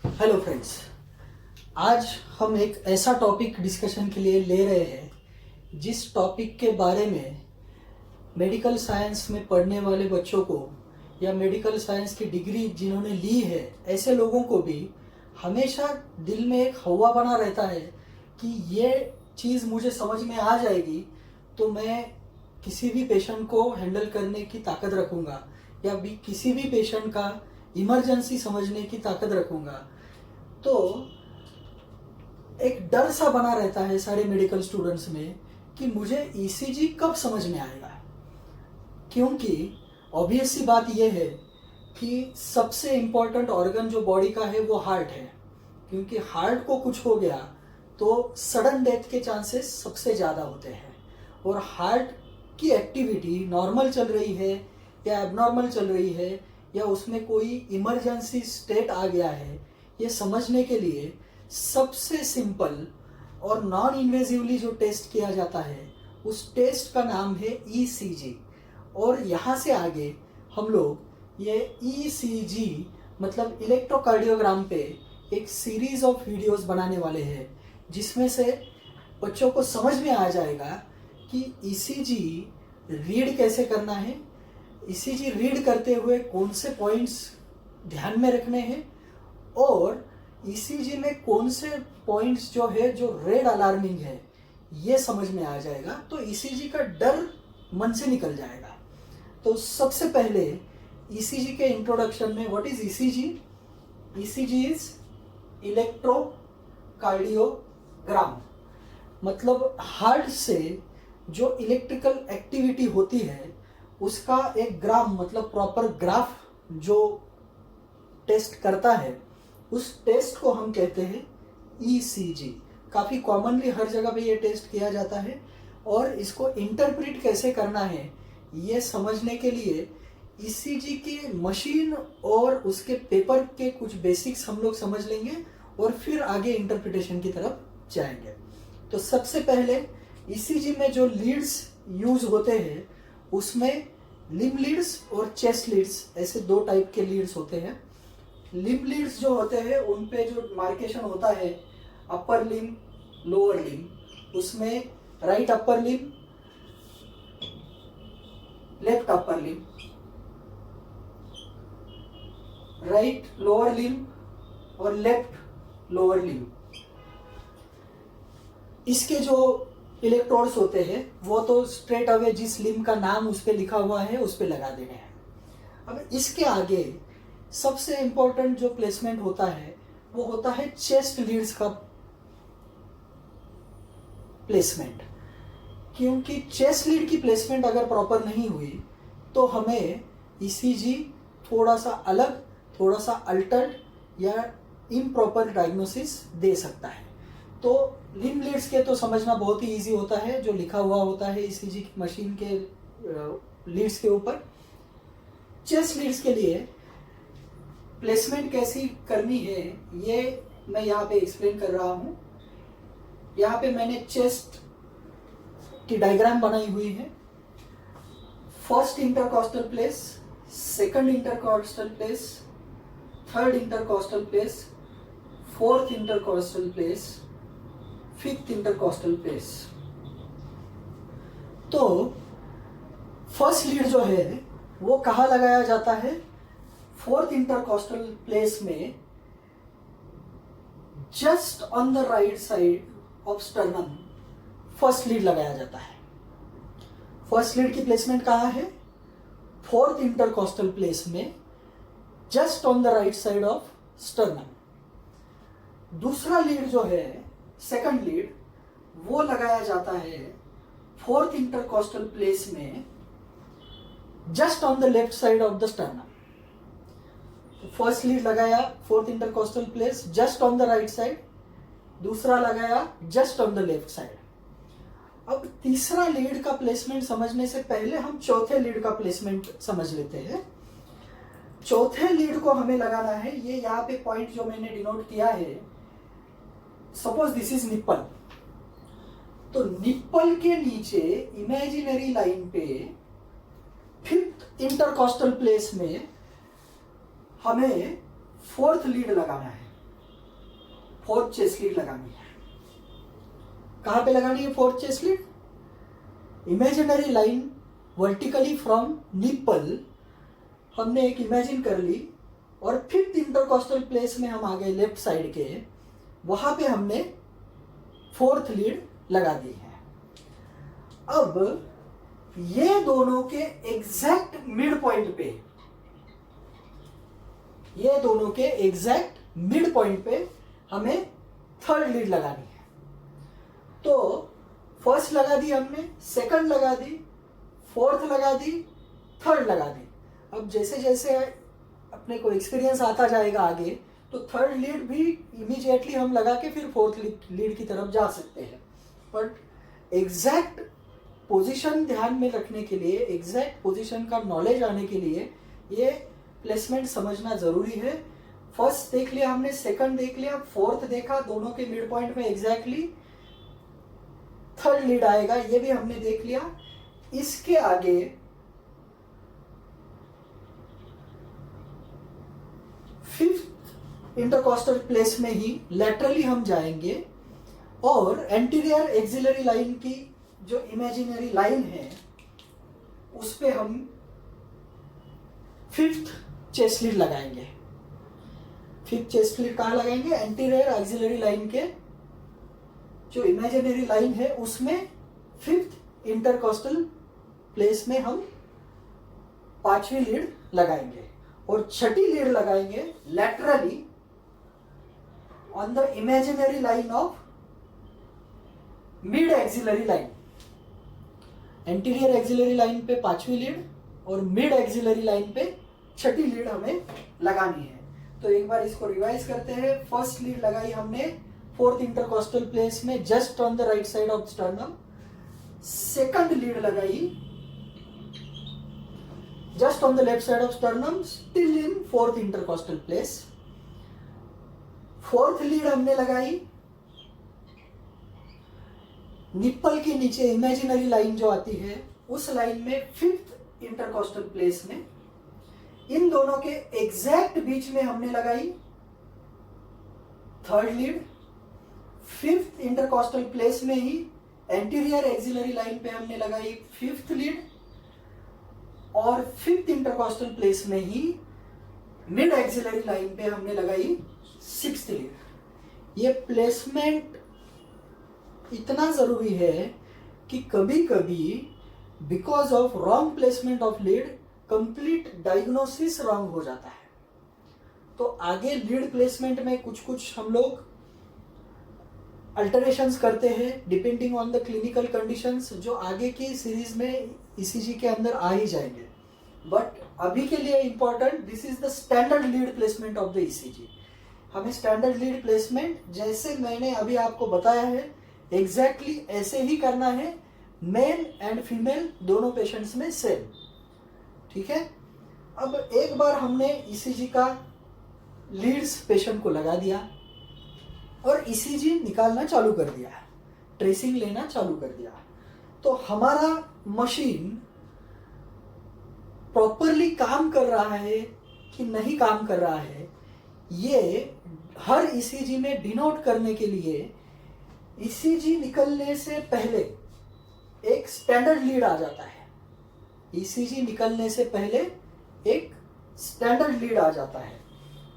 Hello friends. आज हम एक ऐसा टॉपिक डिस्कशन के लिए ले रहे हैं जिस टॉपिक के बारे में मेडिकल साइंस में पढ़ने वाले बच्चों को या मेडिकल साइंस की डिग्री जिन्होंने ली है ऐसे लोगों को भी हमेशा दिल में एक हवा बना रहता है कि ये चीज़ मुझे समझ में आ जाएगी तो मैं किसी भी पेशेंट को हैंडल करने की ताकत रखूँगा या भी किसी भी पेशेंट का इमरजेंसी समझने की ताकत रखूँगा। तो एक डर सा बना रहता है सारे मेडिकल स्टूडेंट्स में कि मुझे ईसीजी कब समझ में आएगा, क्योंकि ऑब्वियस सी बात यह है कि सबसे इम्पोर्टेंट ऑर्गन जो बॉडी का है वो हार्ट है, क्योंकि हार्ट को कुछ हो गया तो सडन डेथ के चांसेस सबसे ज़्यादा होते हैं। और हार्ट की एक्टिविटी नॉर्मल चल रही है या एबनॉर्मल चल रही है या उसमें कोई इमरजेंसी स्टेट आ गया है, ये समझने के लिए सबसे सिंपल और नॉन इन्वेजिवली जो टेस्ट किया जाता है उस टेस्ट का नाम है ईसीजी। और यहाँ से आगे हम लोग ये ईसीजी मतलब इलेक्ट्रोकार्डियोग्राम पे एक सीरीज ऑफ वीडियोस बनाने वाले हैं जिसमें से बच्चों को समझ में आ जाएगा कि ईसीजी रीड कैसे करना है, ईसीजी रीड करते हुए कौन से पॉइंट्स ध्यान में रखने हैं और ईसीजी में कौन से पॉइंट्स जो है जो रेड अलार्मिंग है ये समझ में आ जाएगा। तो ईसीजी का डर मन से निकल जाएगा। तो सबसे पहले ईसीजी के इंट्रोडक्शन में what is ECG? ECG is electrocardiogram, मतलब हार्ट से जो इलेक्ट्रिकल एक्टिविटी होती है उसका एक ग्राम मतलब प्रॉपर ग्राफ जो टेस्ट करता है उस टेस्ट को हम कहते हैं ईसीजी। काफ़ी कॉमनली हर जगह पे ये टेस्ट किया जाता है और इसको इंटरप्रेट कैसे करना है ये समझने के लिए ईसीजी की मशीन और उसके पेपर के कुछ बेसिक्स हम लोग समझ लेंगे और फिर आगे इंटरप्रिटेशन की तरफ जाएंगे। तो सबसे पहले ईसीजी में जो लीड्स यूज होते हैं उसमें लिम्ब लीड्स और चेस्ट लीड्स ऐसे दो टाइप के लीड्स होते हैं। लिम्ब लीड्स जो होते हैं उन पे जो मार्केशन होता है अपर लिम्ब लोअर लिम्ब, उसमें right upper limb left upper limb, right lower limb और लेफ्ट लोअर लिम्ब, इसके जो इलेक्ट्रोड्स होते हैं वो तो स्ट्रेट अवे जिस लिम्ब का नाम उस पर लिखा हुआ है उस पर लगा देने हैं। अब इसके आगे सबसे इंपॉर्टेंट जो प्लेसमेंट होता है वो होता है चेस्ट लीड्स का प्लेसमेंट, क्योंकि चेस्ट लीड की प्लेसमेंट अगर प्रॉपर नहीं हुई तो हमें ईसीजी थोड़ा सा अलग, थोड़ा सा अल्टर्ड या इम्प्रॉपर डायग्नोसिस दे सकता है। तो लिम्ब लीड्स के तो समझना बहुत ही इजी होता है, जो लिखा हुआ होता है ईसीजी की मशीन के लीड्स के ऊपर। चेस्ट लीड्स के लिए प्लेसमेंट कैसी करनी है ये मैं यहाँ पे एक्सप्लेन कर रहा हूँ। यहाँ पे मैंने चेस्ट की डायग्राम बनाई हुई है। First intercostal place, second intercostal place, third intercostal place, fourth intercostal place, fifth intercostal place. तो फर्स्ट लीड जो है वो कहाँ लगाया जाता है? फोर्थ इंटरकॉस्टल प्लेस में just on the right side of sternum first lead लगाया जाता है। फर्स्ट लीड की प्लेसमेंट कहाँ है? फोर्थ इंटरकॉस्टल प्लेस में just on the right side of sternum. दूसरा लीड जो है सेकंड लीड वो लगाया जाता है फोर्थ इंटरकॉस्टल प्लेस में just on the left side of the sternum. First lead लगाया fourth intercostal place just on the right side, दूसरा लगाया just on the left side. अब तीसरा लीड का प्लेसमेंट समझने से पहले हम चौथे लीड का प्लेसमेंट समझ लेते हैं। चौथे लीड को हमें लगाना है, ये यहाँ पे पॉइंट जो मैंने डिनोट किया है, सपोज दिस इज निप्पल, तो निप्पल के नीचे इमेजिनरी लाइन पे फिफ्थ इंटरकॉस्टल प्लेस में हमें फोर्थ लीड लगाना है। फोर्थ चेस्ट लीड लगानी है। कहाँ पे लगानी है fourth chest lead? Imaginary line vertically from nipple हमने एक इमेजिन कर ली, और फिफ्थ इंटरकॉस्टल प्लेस में हम आ गए लेफ्ट साइड के, वहां पे हमने फोर्थ लीड लगा दी है। अब ये दोनों के एग्जैक्ट मिड पॉइंट पे, ये दोनों के एग्जैक्ट मिड पॉइंट पे हमें थर्ड लीड लगानी है। तो फर्स्ट लगा दी हमने, सेकंड लगा दी, फोर्थ लगा दी, थर्ड लगा दी। अब जैसे जैसे अपने को एक्सपीरियंस आता जाएगा आगे, तो थर्ड लीड भी इमीडिएटली हम लगा के फिर फोर्थ लीड की तरफ जा सकते हैं। बट एग्जैक्ट पोजीशन ध्यान में रखने के लिए, एग्जैक्ट पोजीशन का नॉलेज आने के लिए ये प्लेसमेंट समझना जरूरी है। फर्स्ट देख लिया हमने, सेकंड देख लिया, फोर्थ देखा, दोनों के मिड पॉइंट में एग्जैक्टली थर्ड लीड आएगा, ये भी हमने देख लिया। इसके आगे फिफ्थ इंटरकॉस्टल प्लेस में ही लैटरली हम जाएंगे, और एंटीरियर एक्सिलरी लाइन की जो इमेजिनरी लाइन है उस पे हम फिफ्थ चेस्ट लीड लगाएंगे। फिफ्थ चेस्ट लीड कहाँ लगाएंगे? एंटीरियर एक्सिलरी लाइन के जो इमेजिनरी लाइन है उसमें फिफ्थ इंटरकॉस्टल प्लेस में हम पांचवी लीड लगाएंगे, और छठी लीड लगाएंगे laterally on the imaginary line of mid axillary line. Anterior axillary line पे पांचवी लीड और मिड एक्सिलरी लाइन पे छठी लीड हमें लगानी है। तो एक बार इसको रिवाइज करते हैं। फर्स्ट लीड लगाई हमने फोर्थ इंटरकॉस्टल प्लेस में just on the right side of sternum. Second lead लगाई just on the left side of sternum, still in fourth intercostal place. Fourth lead हमने लगाई निप्पल के नीचे इमेजिनरी लाइन जो आती है उस लाइन में फिफ्थ इंटरकॉस्टल प्लेस में। इन दोनों के एग्जैक्ट बीच में हमने लगाई third lead. Fifth intercostal place में ही एंटीरियर एक्सिलरी लाइन पे हमने लगाई फिफ्थ लीड, और फिफ्थ इंटरकॉस्टल प्लेस में ही मिड एक्सिलरी लाइन पे हमने लगाई सिक्स्थ लीड। ये प्लेसमेंट इतना जरूरी है कि कभी कभी because of wrong placement of lead complete diagnosis wrong हो जाता है। तो आगे लीड प्लेसमेंट में कुछ कुछ हम लोग अल्टरेशंस करते हैं depending on the clinical conditions, जो आगे की सीरीज में ईसीजी के अंदर आ ही जाएंगे। बट अभी के लिए important, this is the standard lead placement of the ECG. हमें स्टैंडर्ड लीड प्लेसमेंट जैसे मैंने अभी आपको बताया है एग्जैक्टली ऐसे ही करना है, मेल एंड फीमेल दोनों पेशेंट्स में सेम। ठीक है। अब एक बार हमने ईसीजी का लीड्स पेशेंट को लगा दिया और ईसीजी निकालना चालू कर दिया, ट्रेसिंग लेना चालू कर दिया, तो हमारा मशीन प्रॉपरली काम कर रहा है कि नहीं काम कर रहा है, ये हर ईसीजी में डिनोट करने के लिए ईसीजी निकलने से पहले एक स्टैंडर्ड लीड आ जाता है। ईसीजी निकलने से पहले एक स्टैंडर्ड लीड आ जाता है,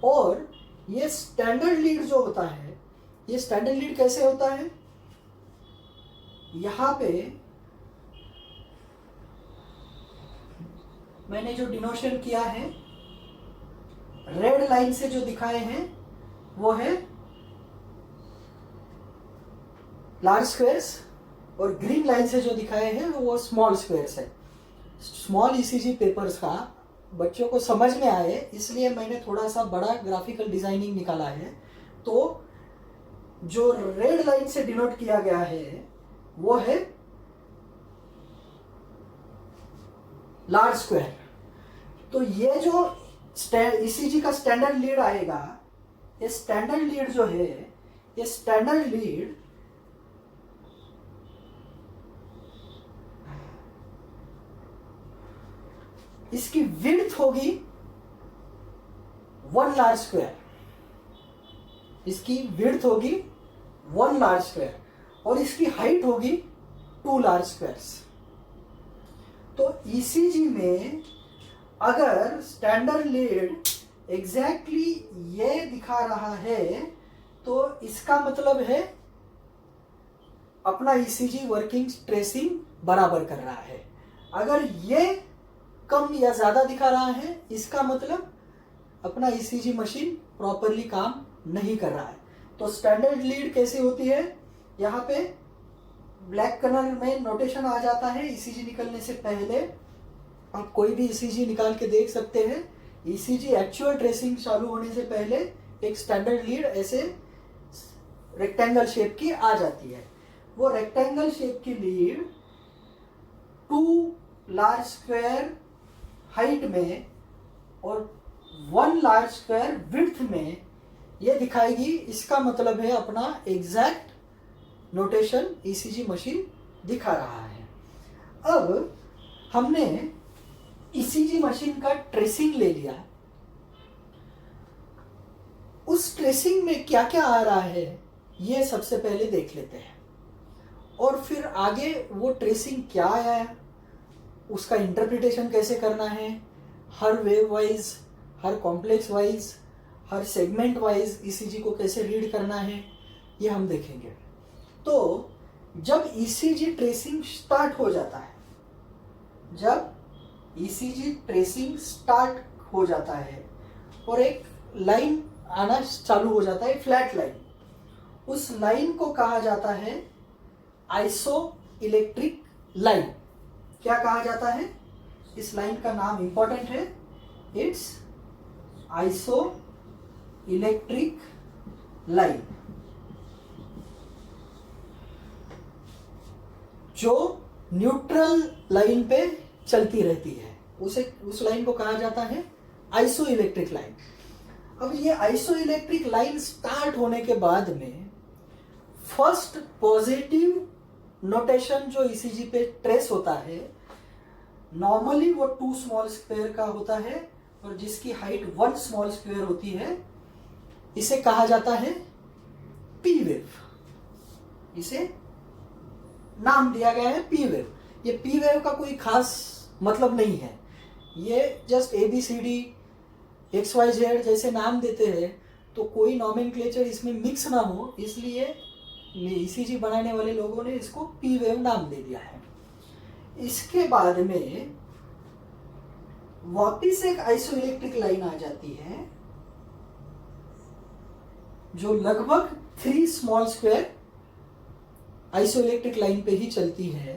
और ये स्टैंडर्ड लीड जो होता है, ये स्टैंडर्ड लीड कैसे होता है? यहां पे मैंने जो डिनोशन किया है, रेड लाइन से जो दिखाए हैं वो है लार्ज स्क्वायर्स, और ग्रीन लाइन से जो दिखाए हैं वो स्मॉल स्क्वायर्स है। स्मॉल ईसीजी पेपर्स का बच्चों को समझ में आए इसलिए मैंने थोड़ा सा बड़ा ग्राफिकल डिजाइनिंग निकाला है। तो जो रेड लाइन से डिनोट किया गया है वो है लार्ज स्क्वायर। तो ये जो ईसीजी का स्टैंडर्ड लीड आएगा, ये स्टैंडर्ड लीड जो है, ये स्टैंडर्ड लीड इसकी विड्थ होगी 1 लार्ज स्क्वायर। इसकी विड्थ होगी 1 लार्ज स्क्वायर और इसकी हाइट होगी 2 लार्ज स्क्वायर्स। तो ईसीजी में अगर स्टैंडर्ड लीड एग्जैक्टली ये दिखा रहा है तो इसका मतलब है अपना ईसीजी वर्किंग ट्रेसिंग बराबर कर रहा है। अगर ये कम या ज्यादा दिखा रहा है इसका मतलब अपना ईसीजी मशीन प्रॉपरली काम नहीं कर रहा है। तो स्टैंडर्ड लीड कैसे होती है, यहाँ पे ब्लैक कलर में नोटेशन आ जाता है। ईसीजी निकलने से पहले आप कोई भी ईसीजी निकाल के देख सकते हैं। ईसीजी एक्चुअल ट्रेसिंग चालू होने से पहले एक स्टैंडर्ड लीड ऐसे रेक्टेंगल शेप की आ जाती है। वो रेक्टेंगल शेप की लीड 2 लार्ज स्क्वायर हाइट में और 1 लार्ज स्क्वायर विड्थ में ये दिखाएगी। इसका मतलब है अपना एग्जैक्ट नोटेशन ईसीजी मशीन दिखा रहा है। अब हमने ईसीजी मशीन का ट्रेसिंग ले लिया, उस ट्रेसिंग में क्या क्या आ रहा है ये सबसे पहले देख लेते हैं और फिर आगे वो ट्रेसिंग क्या आया, उसका इंटरप्रिटेशन कैसे करना है, हर वेव वाइज, हर कॉम्प्लेक्स वाइज, हर सेगमेंट वाइज ईसीजी को कैसे रीड करना है, ये हम देखेंगे। तो जब ईसीजी ट्रेसिंग स्टार्ट हो जाता है, जब ईसीजी ट्रेसिंग स्टार्ट हो जाता है और एक लाइन आना चालू हो जाता है, फ्लैट लाइन, उस लाइन को कहा जाता है आइसो इलेक्ट्रिक लाइन। क्या कहा जाता है, इस लाइन का नाम इंपॉर्टेंट है, इट्स आइसो इलेक्ट्रिक लाइन, जो न्यूट्रल लाइन पे चलती रहती है, उस लाइन को कहा जाता है आइसो इलेक्ट्रिक लाइन। अब ये आइसो इलेक्ट्रिक लाइन स्टार्ट होने के बाद में फर्स्ट पॉजिटिव नोटेशन जो ईसीजी पे ट्रेस होता है, नॉर्मली वो 2 स्मॉल स्क्वायर का होता है और जिसकी हाइट 1 स्मॉल स्क्वायर होती है, इसे कहा जाता है पी वेव। इसे नाम दिया गया है पी वेव। ये पी वेव का कोई खास मतलब नहीं है, ये जस्ट ABCD XYZ जैसे नाम देते हैं तो कोई नॉमेनक्लेचर इसमें मिक्स ना हो, इसलिए ईसीजी बनाने वाले लोगों ने इसको पी वेव नाम दे दिया है। इसके बाद में वापिस एक आइसोइलेक्ट्रिक लाइन आ जाती है जो लगभग 3 स्मॉल स्क्वायर आइसोइलेक्ट्रिक लाइन पे ही चलती है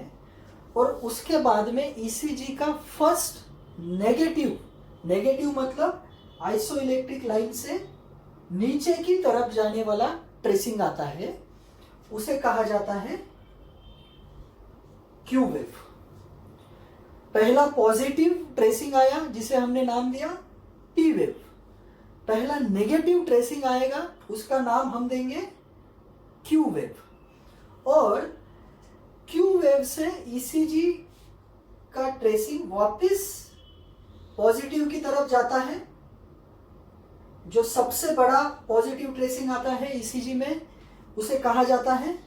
और उसके बाद में ईसीजी का फर्स्ट नेगेटिव मतलब आइसोइलेक्ट्रिक लाइन से नीचे की तरफ जाने वाला ट्रेसिंग आता है, उसे कहा जाता है क्यू वेव। पहला पॉजिटिव ट्रेसिंग आया जिसे हमने नाम दिया पी वेव, पहला नेगेटिव ट्रेसिंग आएगा उसका नाम हम देंगे क्यू वेव और क्यू वेव से ईसीजी का ट्रेसिंग वापस पॉजिटिव की तरफ जाता है। जो सबसे बड़ा पॉजिटिव ट्रेसिंग आता है ईसीजी में उसे कहा जाता है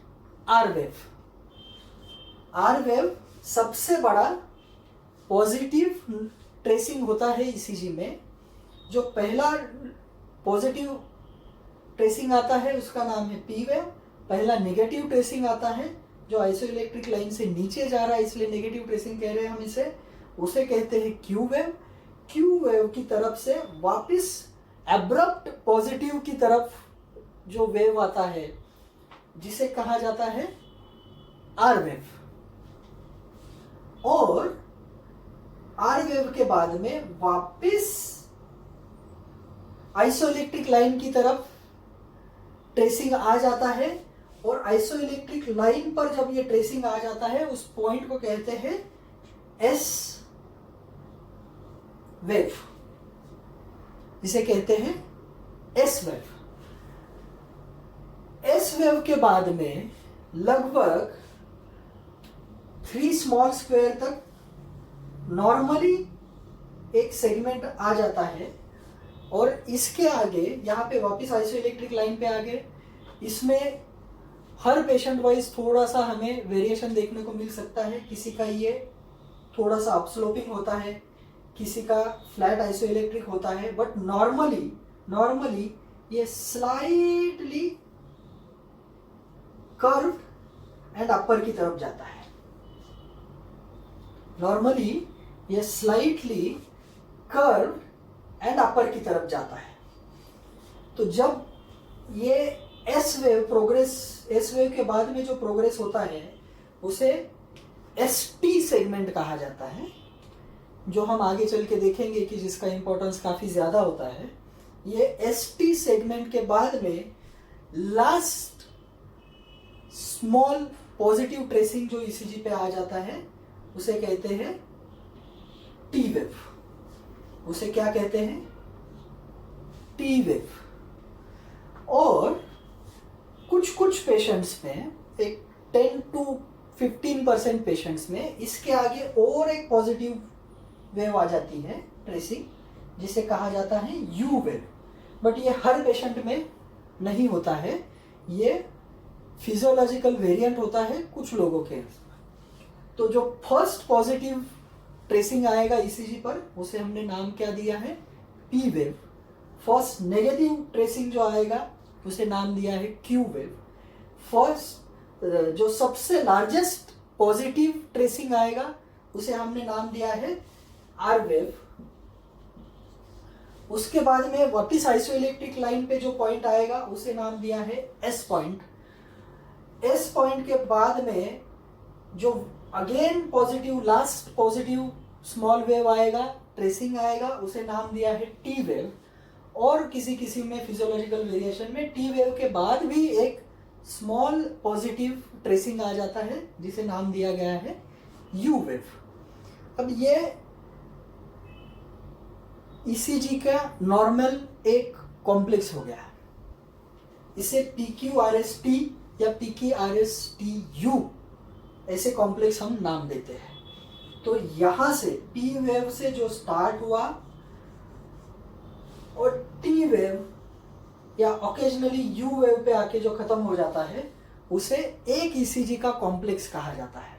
आर वेव। आर वेव सबसे बड़ा पॉजिटिव ट्रेसिंग होता है ईसीजी में। जो पहला पॉजिटिव ट्रेसिंग आता है उसका नाम है पी वेव। पहला नेगेटिव ट्रेसिंग आता है जो आइसोइलेक्ट्रिक लाइन से नीचे जा रहा है इसलिए नेगेटिव ट्रेसिंग कह रहे हैं हम इसे, उसे कहते हैं क्यू वेव। क्यू वेव की तरफ से वापस एब्रप्ट पॉजिटिव की तरफ जो वेव आता है जिसे कहा जाता है आर वेव। और आर वेव के बाद में वापस आइसोइलेक्ट्रिक लाइन की तरफ ट्रेसिंग आ जाता है और आइसोइलेक्ट्रिक लाइन पर जब ये ट्रेसिंग आ जाता है उस पॉइंट को कहते हैं एस वेव, इसे कहते हैं एस वेव। एस वेव के बाद में लगभग 3 स्मॉल स्क्वायर तक नॉर्मली एक सेगमेंट आ जाता है और इसके आगे यहाँ पे वापस आइसोइलेक्ट्रिक लाइन पे आ गए। इसमें हर पेशेंट वाइज थोड़ा सा हमें वेरिएशन देखने को मिल सकता है। किसी का ये थोड़ा सा अपस्लोपिंग होता है, किसी का फ्लैट आइसोइलेक्ट्रिक होता है, बट नॉर्मली ये स्लाइटली कर्व एंड अपर की तरफ जाता है। नॉर्मली ये स्लाइटली कर्व एंड अपर की तरफ जाता है। तो जब ये एस वेव के बाद में जो प्रोग्रेस होता है उसे एसटी सेगमेंट कहा जाता है, जो हम आगे चल के देखेंगे कि जिसका इंपॉर्टेंस काफी ज्यादा होता है। ये एसटी सेगमेंट के बाद में लास्ट स्मॉल पॉजिटिव ट्रेसिंग जो ईसीजी पे आ जाता है उसे कहते हैं टी वेव। उसे क्या कहते हैं? T wave. और कुछ पेशेंट्स में, एक 10 to 15% पेशेंट्स में इसके आगे और एक पॉजिटिव वेव आ जाती है ट्रेसिंग, जिसे कहा जाता है यू वेव। बट ये हर पेशेंट में नहीं होता है, ये फिजियोलॉजिकल वेरिएंट होता है कुछ लोगों के। तो जो फर्स्ट पॉजिटिव ट्रेसिंग आएगा ईसीजी पर उसे हमने नाम क्या दिया है? P wave. First negative tracing जो आएगा उसे नाम दिया है क्यू वेव। फर्स्ट जो सबसे लार्जेस्ट पॉजिटिव ट्रेसिंग आएगा उसे हमने नाम दिया है आर वेव। उसके बाद में वापिस आइसोइलेक्ट्रिक लाइन पे जो पॉइंट आएगा उसे नाम दिया है एस पॉइंट। एस पॉइंट के बाद में जो again positive, last positive small wave आएगा, ट्रेसिंग आएगा, उसे नाम दिया है टी वेव। और किसी में फिजियोलॉजिकल वेरिएशन में टी वेव के बाद भी एक स्मॉल पॉजिटिव ट्रेसिंग आ जाता है जिसे नाम दिया गया है यू वेव। अब ये ईसीजी का नॉर्मल एक कॉम्प्लेक्स हो गया है। इसे PQRST या PQRSTU ऐसे कॉम्प्लेक्स हम नाम देते हैं। तो यहां से पी वेव से जो स्टार्ट हुआ और टी वेव या ओकेजनली यू वेव पे आके जो खत्म हो जाता है उसे एक ईसीजी का कॉम्प्लेक्स कहा जाता है,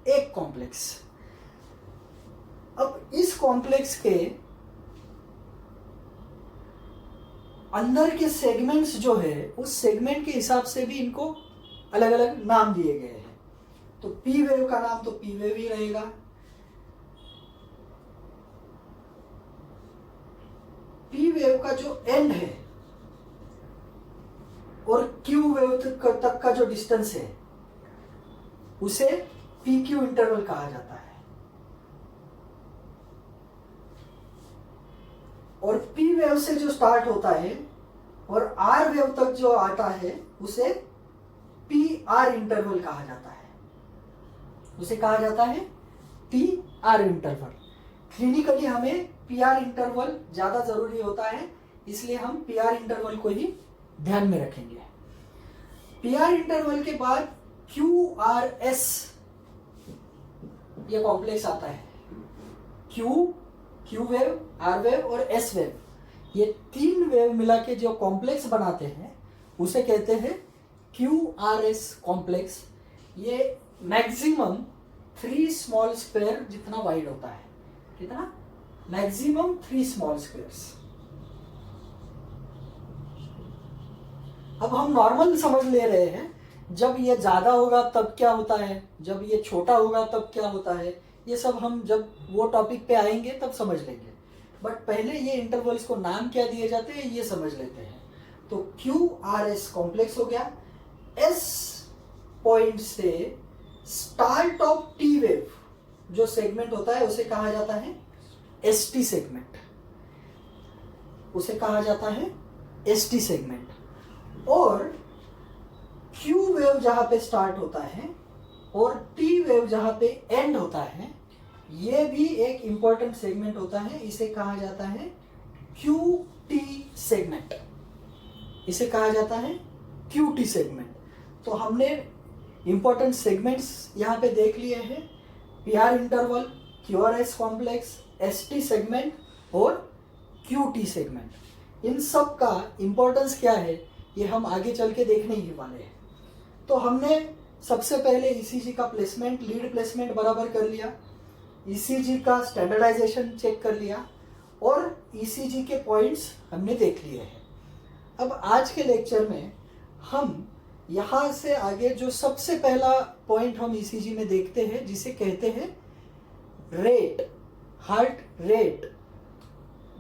एक कॉम्प्लेक्स। अब इस कॉम्प्लेक्स के अंदर के सेगमेंट्स जो है उस सेगमेंट के हिसाब से भी इनको अलग अलग नाम दिए गए हैं। तो पी वेव का नाम तो पी वेव ही रहेगा। पी वेव का जो एंड है और क्यू वेव तक का जो डिस्टेंस है उसे पी क्यू इंटरवल कहा जाता है। और पी वेव से जो स्टार्ट होता है और आर वेव तक जो आता है उसे पी आर इंटरवल कहा जाता है। उसे कहा जाता है पी आर इंटरवल। क्लिनिकली हमें पी आर इंटरवल ज्यादा जरूरी होता है, इसलिए हम पी आर इंटरवल को ही ध्यान में रखेंगे। पी आर इंटरवल के बाद क्यू आर एस ये कॉम्प्लेक्स आता है। क्यू वेव, आर वेव और एस वेव, ये तीन वेव मिला के जो कॉम्प्लेक्स बनाते हैं उसे कहते हैं क्यू आर एस कॉम्प्लेक्स। ये मैक्सिमम 3 स्मॉल स्क्वायर जितना वाइड होता है। कितना? Maximum 3 small squares. अब हम नॉर्मल समझ ले रहे हैं, जब ये ज्यादा होगा तब क्या होता है, जब ये छोटा होगा तब क्या होता है, ये सब हम जब वो टॉपिक पे आएंगे तब समझ लेंगे। बट पहले ये इंटरवल्स को नाम क्या दिए जाते हैं ये समझ लेते हैं। तो क्यू आर एस कॉम्प्लेक्स हो गया। एस पॉइंट से स्टार्ट ऑफ टी वेव जो सेगमेंट होता है उसे कहा जाता है एसटी सेगमेंट। उसे कहा जाता है एसटी सेगमेंट। और क्यू वेव जहां पे स्टार्ट होता है और टी वेव जहां पे एंड होता है, ये भी एक इंपॉर्टेंट सेगमेंट होता है। इसे कहा जाता है क्यू टी सेगमेंट। इसे कहा जाता है क्यू टी सेगमेंट। तो हमने इंपॉर्टेंट सेगमेंट्स यहां पे देख लिए हैं। P R interval, Q R S complex, S T segment और क्यू टी सेगमेंट। इन सब का इम्पोर्टेंस क्या है ये हम आगे चल के देखने ही वाले हैं। तो हमने सबसे पहले ईसीजी का प्लेसमेंट, लीड प्लेसमेंट बराबर कर लिया, ईसीजी का स्टैंडर्डाइजेशन चेक कर लिया और ईसीजी के पॉइंट्स हमने देख लिए हैं। अब आज के लेक्चर में हम यहाँ से आगे जो सबसे पहला पॉइंट हम ईसीजी में देखते हैं जिसे कहते हैं रेट, हार्ट रेट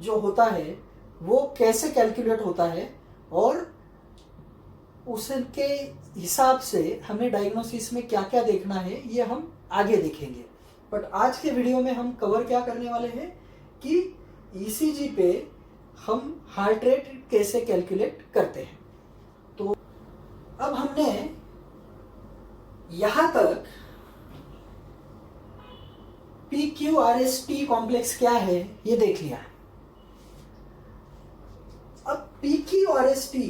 जो होता है वो कैसे कैलकुलेट होता है और उसके हिसाब से हमें डायग्नोसिस में क्या क्या देखना है ये हम आगे देखेंगे। बट आज के वीडियो में हम कवर क्या करने वाले हैं कि ईसीजी पे हम हार्ट रेट कैसे कैलकुलेट करते हैं। तो अब हमने यहां तक PQRST कॉम्प्लेक्स क्या है ये देख लिया। अब PQRST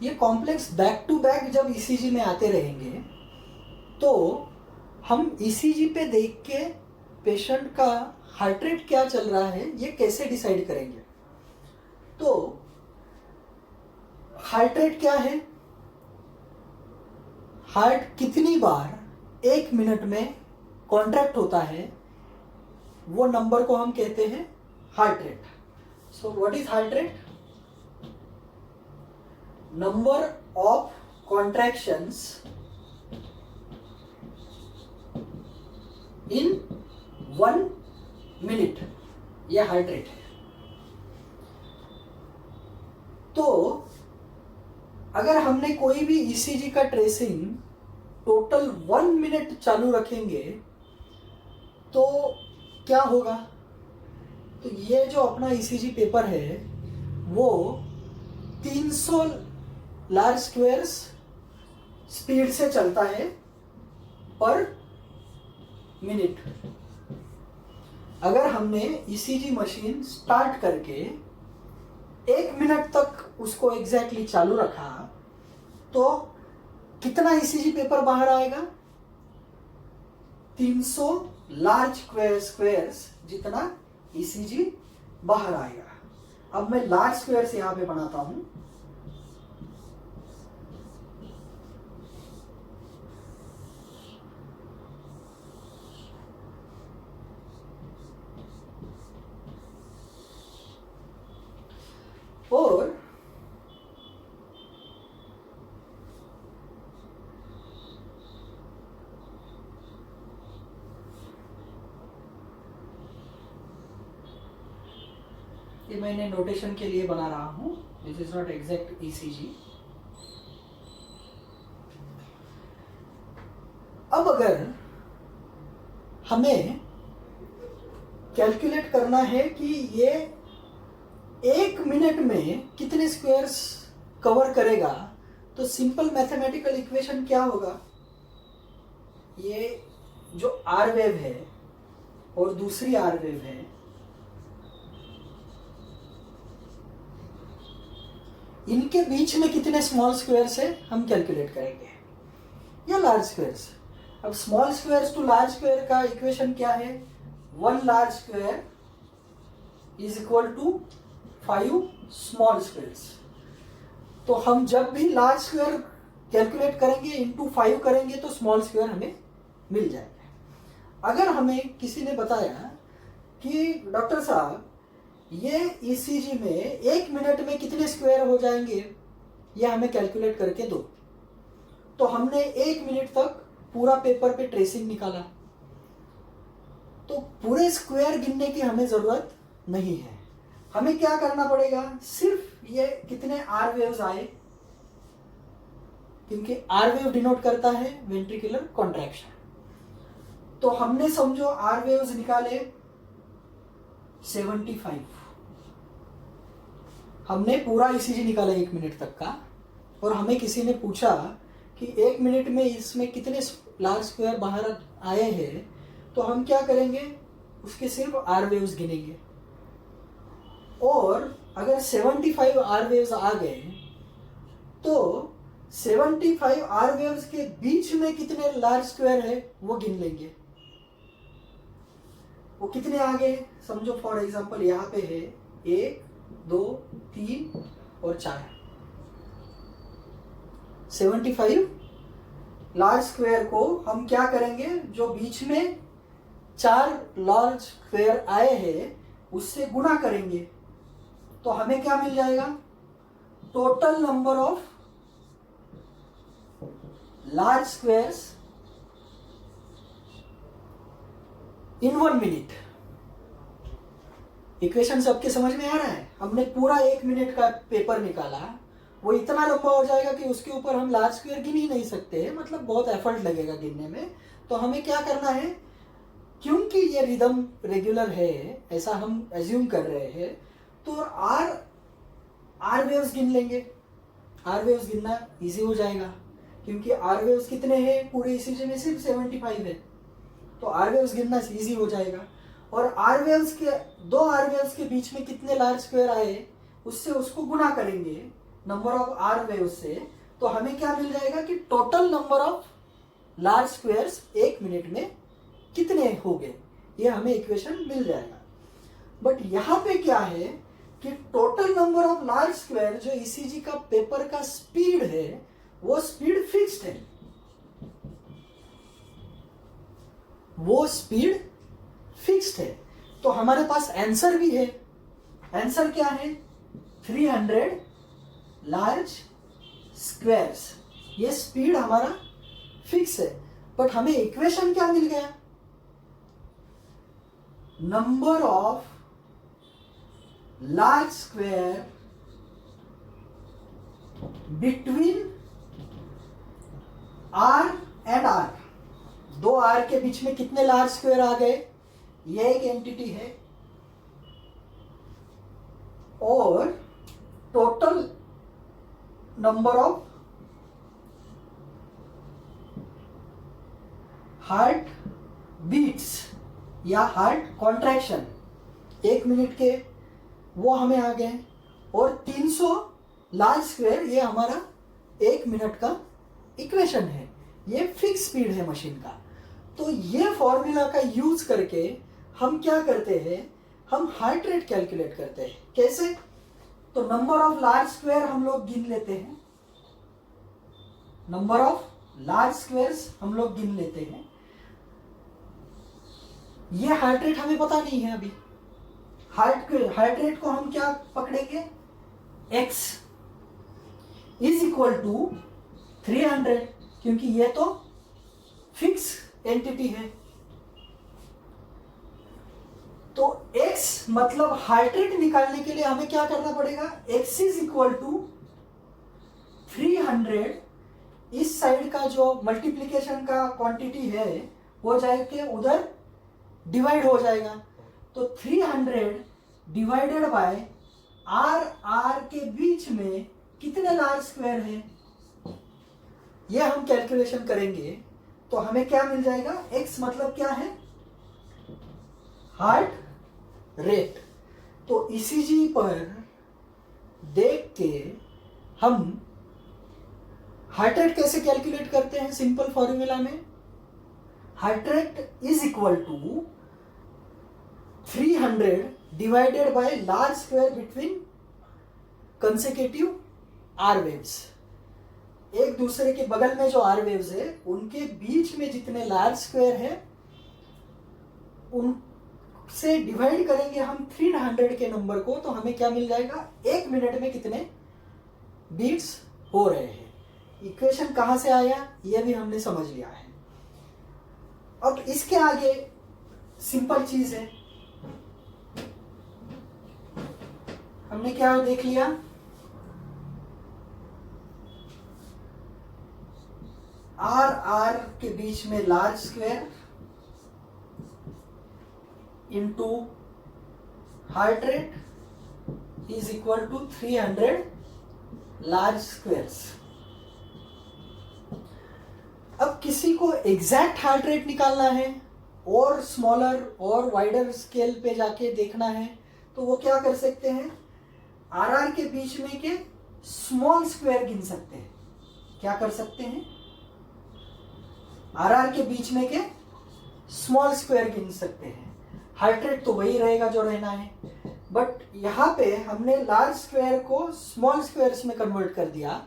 ये कॉम्प्लेक्स बैक टू बैक जब ईसीजी में आते रहेंगे तो हम ईसीजी पे देख के पेशेंट का हार्ट रेट क्या चल रहा है ये कैसे डिसाइड करेंगे। तो हार्ट रेट क्या है, हार्ट कितनी बार एक मिनट में कॉन्ट्रैक्ट होता है वो नंबर को हम कहते हैं heart rate. So what is heart rate? number of contractions in 1 minute, यह हार्ट रेट है। तो अगर हमने कोई भी ईसीजी का ट्रेसिंग टोटल 1 मिनट चालू रखेंगे तो क्या होगा? तो ये जो अपना ईसीजी पेपर है वो 300 लार्ज स्क्वायर्स स्पीड से चलता है पर मिनट। अगर हमने ईसीजी मशीन स्टार्ट करके 1 मिनट तक उसको एग्जैक्टली चालू रखा तो कितना ईसीजी पेपर बाहर आएगा? 300 लार्ज स्क्वायर्स जितना ईसीजी बाहर आएगा। अब मैं लार्ज स्क्वायर्स यहां पे बनाता हूं। और ये मैंने नोटेशन के लिए बना रहा हूं, this is not exact ECG. अब अगर हमें कैलकुलेट करना है कि ये 1 मिनट में कितने स्क्वायर्स कवर करेगा तो सिंपल मैथमेटिकल इक्वेशन क्या होगा? ये जो आर वेव है और दूसरी आर वेव है, इनके बीच में कितने स्मॉल स्क्वायर्स है हम कैलकुलेट करेंगे या लार्ज स्क्वायर्स। अब small squares to large square का इक्वेशन क्या है? 1 large square is equal to 5 small squares. तो हम जब भी लार्ज स्क्वायर कैलकुलेट करेंगे इनटू 5 करेंगे तो स्मॉल स्क्वायर हमें मिल जाएगा। अगर हमें किसी ने बताया कि डॉक्टर साहब ये ईसीजी में 1 मिनट में कितने स्क्वायर हो जाएंगे ये हमें कैलकुलेट करके दो, तो हमने 1 मिनट तक पूरा पेपर पे ट्रेसिंग निकाला तो पूरे स्क्वायर गिनने की हमें जरूरत नहीं है। हमें क्या करना पड़ेगा? सिर्फ ये कितने आर वेव्स आए, क्योंकि आर वेव डिनोट करता है वेंट्रिकुलर कॉन्ट्रैक्शन। तो हमने समझो आर वेव्स निकाले 75। हमने पूरा ईसीजी निकाला 1 मिनट तक का और हमें किसी ने पूछा कि 1 मिनट में इसमें कितने लार्ज स्क्वायर बाहर आए हैं तो हम क्या करेंगे, उसके सिर्फ आर वेव्स गिनेंगे। और अगर 75 आर वेव्स आ गए तो 75 आर वेव्स के बीच में कितने लार्ज स्क्वायर है वो गिन लेंगे। वो कितने आ गए समझो, फॉर एग्जांपल यहाँ पे है 1 2 3 और 4। 75 लार्ज स्क्वायर को हम क्या करेंगे, जो बीच में 4 लार्ज स्क्वायर आए हैं उससे गुणा करेंगे तो हमें क्या मिल जाएगा, total number of large squares in 1 minute. Equation सबके समझ में आ रहा है। हमने पूरा 1 मिनट का पेपर निकाला, वो इतना लंबा हो जाएगा कि उसके ऊपर हम लार्ज स्क्वायर गिन ही नहीं सकते, मतलब बहुत एफर्ट लगेगा गिनने में। तो हमें क्या करना है, क्योंकि ये रिदम रेगुलर है ऐसा हम एज्यूम कर रहे हैं, तो आर वेव्स गिन लेंगे। आर वेव्स गिनना इजी हो जाएगा क्योंकि आर वेव्स कितने हैं, पूरे इसी में सिर्फ 75 है, तो आर वेव्स गिनना इजी हो जाएगा। और आर वेव्स के 2 आर वेव्स के बीच में कितने लार्ज स्क्वायर आए उससे उसको गुणा करेंगे नंबर ऑफ आर वेव्स से, तो हमें क्या मिल जाएगा कि total number of large squares 1 minute में कितने हो गए, ये हमें इक्वेशन मिल जाएगा। बट यहाँ पे क्या है कि total number of large square जो ईसीजी का पेपर का स्पीड है वो स्पीड फिक्स्ड है, वो स्पीड फिक्स्ड है। तो हमारे पास आंसर भी है। आंसर क्या है, 300 लार्ज स्क्वायर्स। ये स्पीड हमारा फिक्स है। बट हमें इक्वेशन क्या मिल गया, number of large square between R and R. 2 R के बीच में कितने लार्ज स्क्वायर आ गए, ये एक एंटिटी है। और total number of heart beats या हार्ट कॉन्ट्रैक्शन 1 मिनट के वो हमें आ गए। और 300 लार्ज स्क्वायर ये हमारा 1 मिनट का इक्वेशन है। ये फिक्स स्पीड है मशीन का। तो ये फॉर्मूला का यूज करके हम क्या करते हैं, हम हार्ट रेट कैलकुलेट करते हैं। कैसे, तो नंबर ऑफ लार्ज स्क्वायर हम लोग गिन लेते हैं, नंबर ऑफ लार्ज स्क्वायर्स हम लोग गिन लेते हैं। ये हार्ट रेट हमें पता नहीं है अभी। हार्ट रेट को हम क्या पकड़ेंगे, x इज इक्वल टू 300, क्योंकि ये तो फिक्स एंटिटी है। तो x मतलब हार्ट रेट निकालने के लिए हमें क्या करना पड़ेगा, x इज इक्वल टू 300, इस साइड का जो मल्टीप्लीकेशन का क्वांटिटी है वो जाके उधर डिवाइड हो जाएगा। तो 300 डिवाइडेड बाय आर के बीच में कितने लार्ज स्क्वायर है, ये हम कैलकुलेशन करेंगे। तो हमें क्या मिल जाएगा, x मतलब क्या है, हार्ट रेट। तो ईसीजी पर देख के हम हार्ट रेट कैसे कैलकुलेट करते हैं, सिंपल फॉर्मूला में heart rate is equal to 300 divided by large square between consecutive R waves. एक दूसरे के बगल में जो आर वेव्स है उनके बीच में जितने लार्ज स्क्वायर है उनसे डिवाइड करेंगे हम 300 के नंबर को, तो हमें क्या मिल जाएगा, 1 मिनट में कितने बीट्स हो रहे हैं। इक्वेशन कहां से आया ये भी हमने समझ लिया है। अब इसके आगे सिंपल चीज है, हमने क्या देख लिया, आर के बीच में large square into heart rate is equal to 300 large squares. अब किसी को एग्जैक्ट हार्ट रेट निकालना है और स्मॉलर और वाइडर स्केल पे जाके देखना है, तो वो क्या कर सकते हैं, आरआर के बीच में के स्मॉल स्क्वायर गिन सकते हैं। क्या कर सकते हैं, आरआर के बीच में के स्मॉल स्क्वायर गिन सकते हैं। हार्ट रेट तो वही रहेगा जो रहना है, बट यहाँ पे हमने लार्ज स्क्वायर को स्मॉल स्क्वायर्स में कन्वर्ट कर दिया।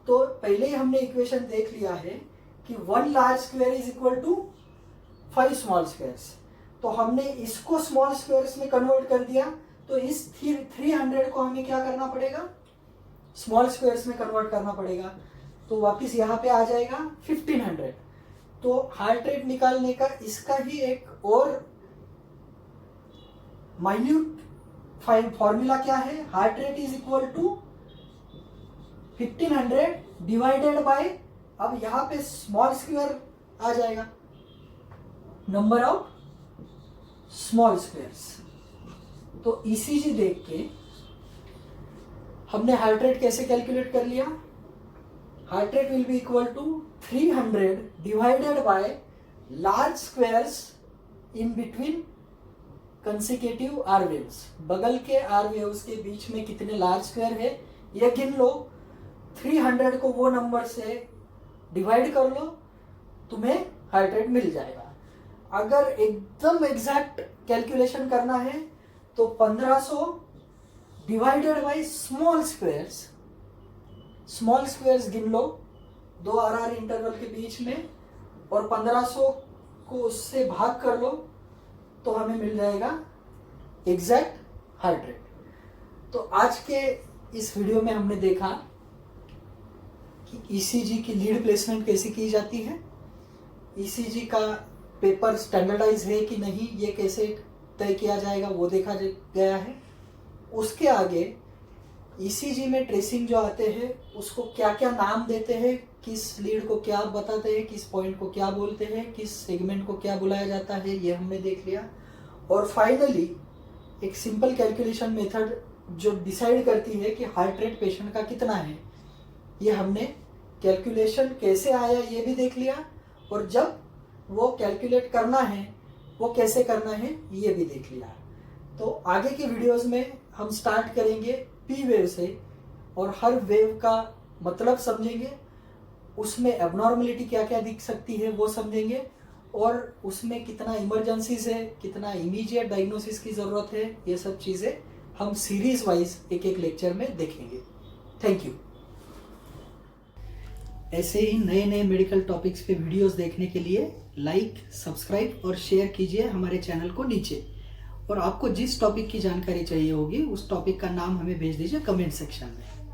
तो पहले ही हमने इक्वेशन देख लिया है कि 1 large square is equal to 5 small squares. तो हमने इसको स्मॉल स्क्वायर्स में कन्वर्ट कर दिया, तो इस 300 को हमें क्या करना पड़ेगा, स्मॉल स्क्वायर्स में कन्वर्ट करना पड़ेगा। तो वापस यहाँ पे आ जाएगा 1500। तो हार्ट रेट निकालने का इसका ही एक और माइन्यूट फॉर्मूला क्या है, heart rate is equal to 1500 divided by, अब यहाँ पे स्मॉल स्क्वायर आ जाएगा, नंबर ऑफ स्मॉल स्क्वायर्स। तो ईसीजी देख के हमने हार्ट रेट कैसे कैलकुलेट कर लिया, heart rate will be equal to 300 divided by large squares in between consecutive R waves. बगल के आर वेव्स के बीच में कितने लार्ज स्क्वायर है ये गिन लो, 300 को वो नंबर से डिवाइड कर लो, तुम्हें हार्ट रेट मिल जाएगा। अगर एकदम एग्जैक्ट कैलकुलेशन करना है तो 1500 divided by small squares, small squares गिन लो 2 आरआर इंटरवल के बीच में, और 1500 को उससे भाग कर लो, तो हमें मिल जाएगा एग्जैक्ट हार्ट रेट। तो आज के इस वीडियो में हमने देखा कि ईसीजी की लीड प्लेसमेंट कैसे की जाती है, ईसीजी का पेपर स्टैंडर्डाइज है कि नहीं ये कैसे तय किया जाएगा वो देखा गया है। उसके आगे ईसीजी में ट्रेसिंग जो आते हैं उसको क्या क्या नाम देते हैं, किस लीड को क्या बताते हैं, किस पॉइंट को क्या बोलते हैं, किस सेगमेंट को क्या बुलाया जाता है, ये हमने देख लिया। और फाइनली एक सिंपल कैलकुलेशन मेथड जो डिसाइड करती है कि हार्ट रेट पेशेंट का कितना है, ये हमने कैलकुलेशन कैसे आया ये भी देख लिया, और जब वो कैलकुलेट करना है वो कैसे करना है ये भी देख लिया। तो आगे के वीडियोस में हम स्टार्ट करेंगे पी वेव से, और हर वेव का मतलब समझेंगे, उसमें एबनॉर्मलिटी क्या क्या दिख सकती है वो समझेंगे, और उसमें कितना इमरजेंसीज है, कितना इमीडिएट डायग्नोसिस की ज़रूरत है, ये सब चीज़ें हम सीरीज वाइज एक एक लेक्चर में देखेंगे। Thank you. ऐसे ही नए नए मेडिकल टॉपिक्स पे वीडियोस देखने के लिए लाइक, सब्सक्राइब और शेयर कीजिए हमारे चैनल को नीचे, और आपको जिस टॉपिक की जानकारी चाहिए होगी उस टॉपिक का नाम हमें भेज दीजिए कमेंट सेक्शन में।